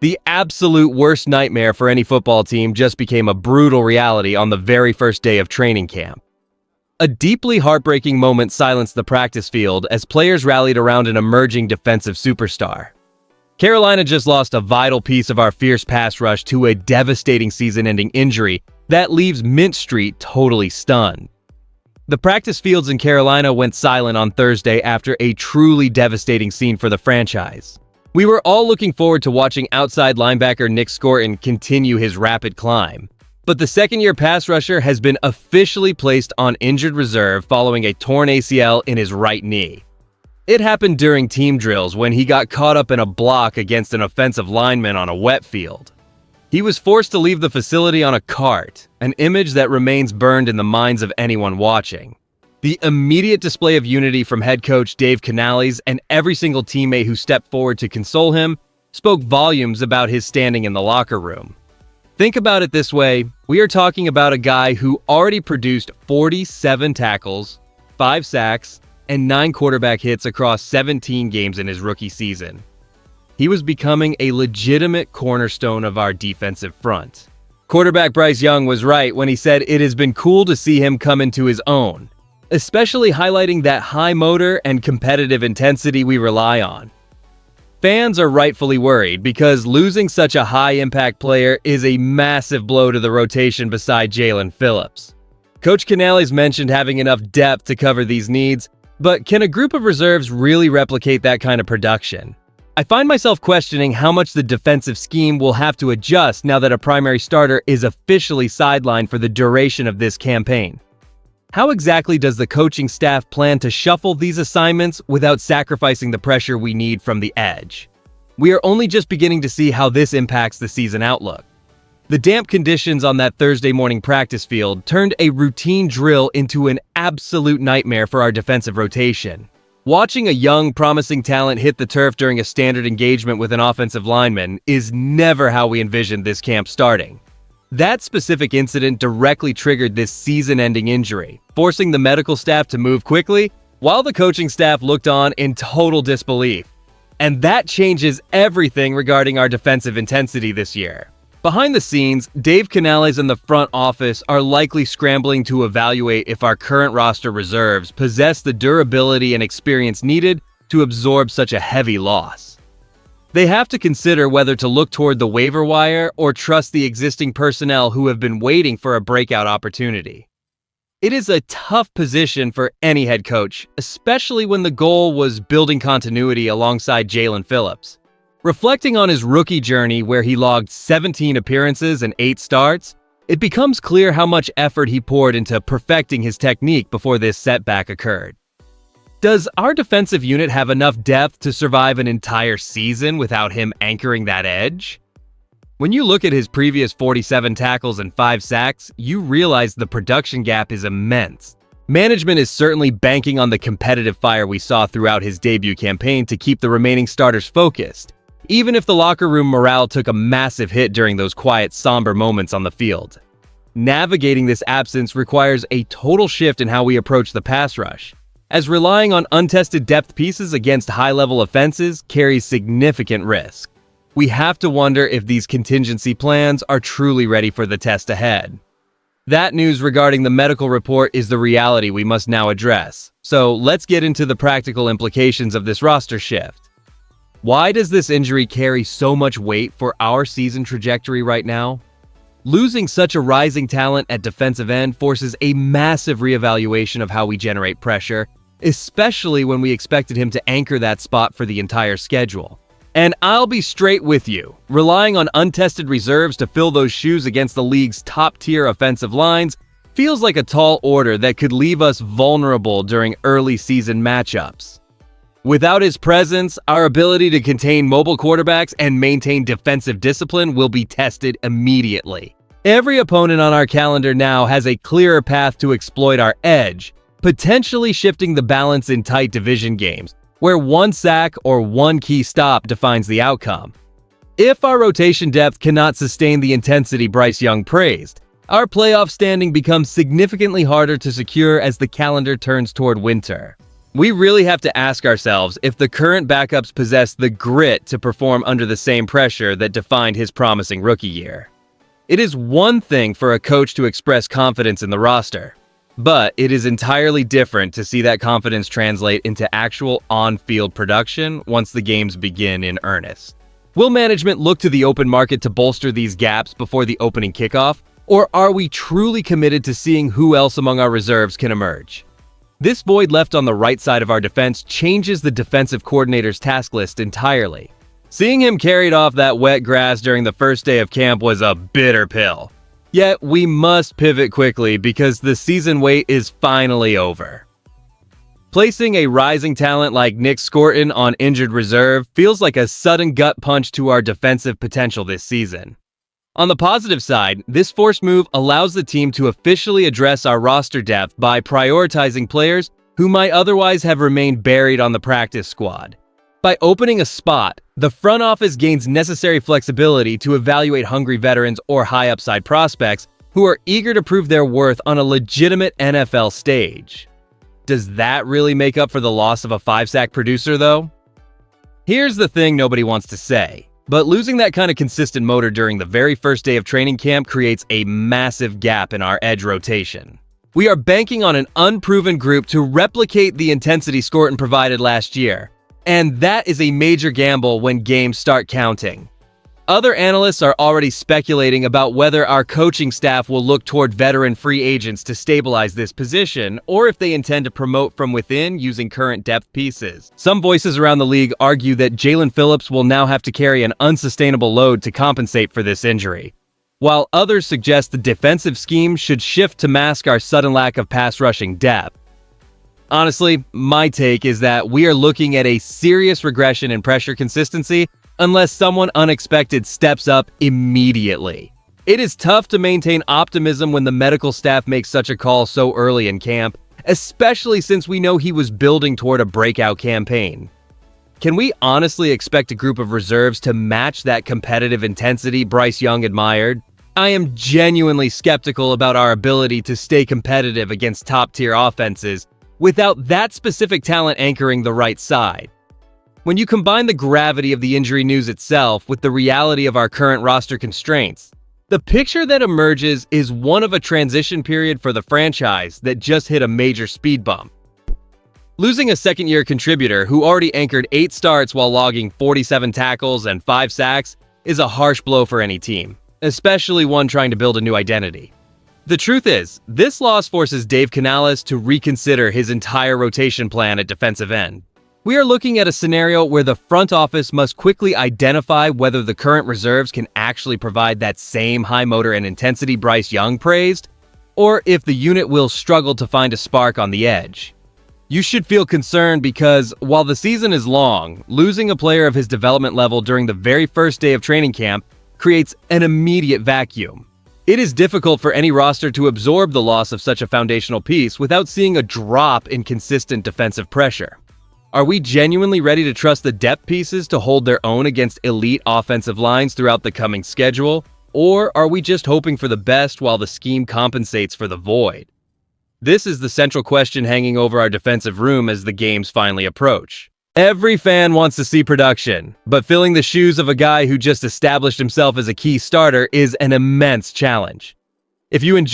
The absolute worst nightmare for any football team just became a brutal reality on the very first day of training camp. A deeply heartbreaking moment silenced the practice field as players rallied around an emerging defensive superstar. Carolina just lost a vital piece of our fierce pass rush to a devastating season-ending injury that leaves Mint Street totally stunned. The practice fields in Carolina went silent on Thursday after a truly devastating scene for the franchise. We were all looking forward to watching outside linebacker Nic Scourton continue his rapid climb, but the second-year pass rusher has been officially placed on injured reserve following a torn ACL in his right knee. It happened during team drills when he got caught up in a block against an offensive lineman on a wet field. He was forced to leave the facility on a cart, an image that remains burned in the minds of anyone watching. The immediate display of unity from head coach Dave Canales and every single teammate who stepped forward to console him spoke volumes about his standing in the locker room. Think about it this way, we are talking about a guy who already produced 47 tackles, 5 sacks, and 9 quarterback hits across 17 games in his rookie season. He was becoming a legitimate cornerstone of our defensive front. Quarterback Bryce Young was right when he said it has been cool to see him come into his own, especially highlighting that high motor and competitive intensity we rely on. Fans are rightfully worried because losing such a high-impact player is a massive blow to the rotation beside Jaelan Phillips. Coach Canales mentioned having enough depth to cover these needs, but can a group of reserves really replicate that kind of production? I find myself questioning how much the defensive scheme will have to adjust now that a primary starter is officially sidelined for the duration of this campaign. How exactly does the coaching staff plan to shuffle these assignments without sacrificing the pressure we need from the edge? We are only just beginning to see how this impacts the season outlook. The damp conditions on that Thursday morning practice field turned a routine drill into an absolute nightmare for our defensive rotation. Watching a young, promising talent hit the turf during a standard engagement with an offensive lineman is never how we envisioned this camp starting. That specific incident directly triggered this season-ending injury, forcing the medical staff to move quickly while the coaching staff looked on in total disbelief. And that changes everything regarding our defensive intensity this year. Behind the scenes, Dave Canales and the front office are likely scrambling to evaluate if our current roster reserves possess the durability and experience needed to absorb such a heavy loss. They have to consider whether to look toward the waiver wire or trust the existing personnel who have been waiting for a breakout opportunity. It is a tough position for any head coach, especially when the goal was building continuity alongside Jaelan Phillips. Reflecting on his rookie journey where he logged 17 appearances and 8 starts, it becomes clear how much effort he poured into perfecting his technique before this setback occurred. Does our defensive unit have enough depth to survive an entire season without him anchoring that edge? When you look at his previous 47 tackles and 5 sacks, you realize the production gap is immense. Management is certainly banking on the competitive fire we saw throughout his debut campaign to keep the remaining starters focused, even if the locker room morale took a massive hit during those quiet, somber moments on the field. Navigating this absence requires a total shift in how we approach the pass rush, as relying on untested depth pieces against high-level offenses carries significant risk. We have to wonder if these contingency plans are truly ready for the test ahead. That news regarding the medical report is the reality we must now address. So let's get into the practical implications of this roster shift. Why does this injury carry so much weight for our season trajectory right now? Losing such a rising talent at defensive end forces a massive reevaluation of how we generate pressure, especially when we expected him to anchor that spot for the entire schedule. And I'll be straight with you, relying on untested reserves to fill those shoes against the league's top-tier offensive lines feels like a tall order that could leave us vulnerable during early season matchups. Without his presence, our ability to contain mobile quarterbacks and maintain defensive discipline will be tested immediately. Every opponent on our calendar now has a clearer path to exploit our edge, potentially shifting the balance in tight division games, where one sack or one key stop defines the outcome. If our rotation depth cannot sustain the intensity Bryce Young praised, our playoff standing becomes significantly harder to secure as the calendar turns toward winter. We really have to ask ourselves if the current backups possess the grit to perform under the same pressure that defined his promising rookie year. It is one thing for a coach to express confidence in the roster, but it is entirely different to see that confidence translate into actual on-field production once the games begin in earnest. Will management look to the open market to bolster these gaps before the opening kickoff, or are we truly committed to seeing who else among our reserves can emerge? This void left on the right side of our defense changes the defensive coordinator's task list entirely. Seeing him carried off that wet grass during the first day of camp was a bitter pill. Yet we must pivot quickly because the season wait is finally over. Placing a rising talent like Nic Scourton on injured reserve feels like a sudden gut punch to our defensive potential this season. On the positive side, this forced move allows the team to officially address our roster depth by prioritizing players who might otherwise have remained buried on the practice squad. By opening a spot, the front office gains necessary flexibility to evaluate hungry veterans or high-upside prospects who are eager to prove their worth on a legitimate NFL stage. Does that really make up for the loss of a 5-sack producer, though? Here's the thing nobody wants to say, but losing that kind of consistent motor during the very first day of training camp creates a massive gap in our edge rotation. We are banking on an unproven group to replicate the intensity Scourton provided last year, and that is a major gamble when games start counting. Other analysts are already speculating about whether our coaching staff will look toward veteran free agents to stabilize this position, or if they intend to promote from within using current depth pieces. Some voices around the league argue that Jaelan Phillips will now have to carry an unsustainable load to compensate for this injury, while others suggest the defensive scheme should shift to mask our sudden lack of pass rushing depth. Honestly, my take is that we are looking at a serious regression in pressure consistency unless someone unexpected steps up immediately. It is tough to maintain optimism when the medical staff makes such a call so early in camp, especially since we know he was building toward a breakout campaign. Can we honestly expect a group of reserves to match that competitive intensity Bryce Young admired? I am genuinely skeptical about our ability to stay competitive against top-tier offenses without that specific talent anchoring the right side. When you combine the gravity of the injury news itself with the reality of our current roster constraints, the picture that emerges is one of a transition period for the franchise that just hit a major speed bump. Losing a second-year contributor who already anchored 8 starts while logging 47 tackles and 5 sacks is a harsh blow for any team, especially one trying to build a new identity. The truth is, this loss forces Dave Canales to reconsider his entire rotation plan at defensive end. We are looking at a scenario where the front office must quickly identify whether the current reserves can actually provide that same high motor and intensity Bryce Young praised, or if the unit will struggle to find a spark on the edge. You should feel concerned because, while the season is long, losing a player of his development level during the very first day of training camp creates an immediate vacuum. It is difficult for any roster to absorb the loss of such a foundational piece without seeing a drop in consistent defensive pressure. Are we genuinely ready to trust the depth pieces to hold their own against elite offensive lines throughout the coming schedule, or are we just hoping for the best while the scheme compensates for the void? This is the central question hanging over our defensive room as the games finally approach. Every fan wants to see production, but filling the shoes of a guy who just established himself as a key starter is an immense challenge. If you enjoy